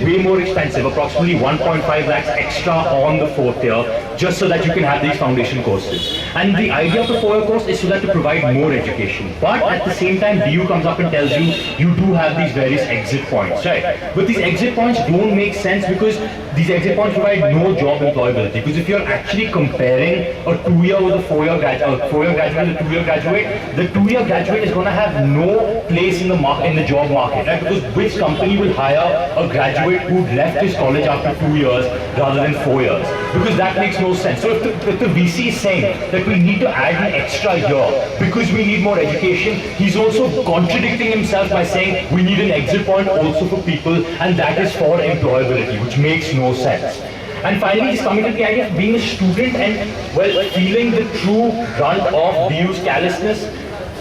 way more expensive, approximately 1.5 lakhs extra on the 4th year, just so that you can have these foundation courses. And the idea of the 4-year course is so that to provide more education. But at the same time, DU comes up and tells you, you do have these various exit points, right? But these exit points don't make sense because these exit points provide no job employability. Because if you're actually comparing a 2-year with a 4-year graduate, a 4-year graduate with a 2-year graduate, the 2-year graduate is going to have no place in the market, in the job market, right? Because which company will hire a graduate who left his college after 2 years rather than 4 years? Because that makes no sense. So if the VC is saying that we need to add an extra year because we need more education, he's also contradicting himself by saying we need an exit point also for people, and that is for employability, which makes no sense. And finally, he's coming to the idea of being a student and, well, feeling the true brunt of DU's callousness.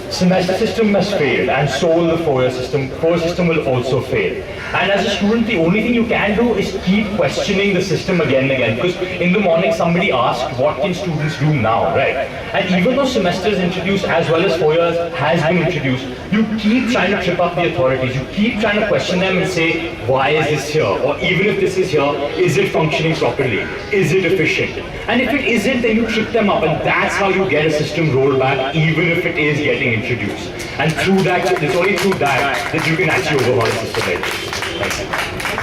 Semester system has failed, and so will the 4-year system. 4-year system will also fail. And as a student, the only thing you can do is keep questioning the system again and again. Because in the morning, somebody asked, what can students do now, right? And even though semester is introduced as well as 4 years has been introduced, you keep trying to trip up the authorities. You keep trying to question them and say, why is this here? Or even if this is here, is it functioning properly? Is it efficient? And if it isn't, then you trip them up, and that's how you get a system rolled back, even if it is getting introduced. And through that, it's only through that that you can actually overhaul a system like this. Thank you.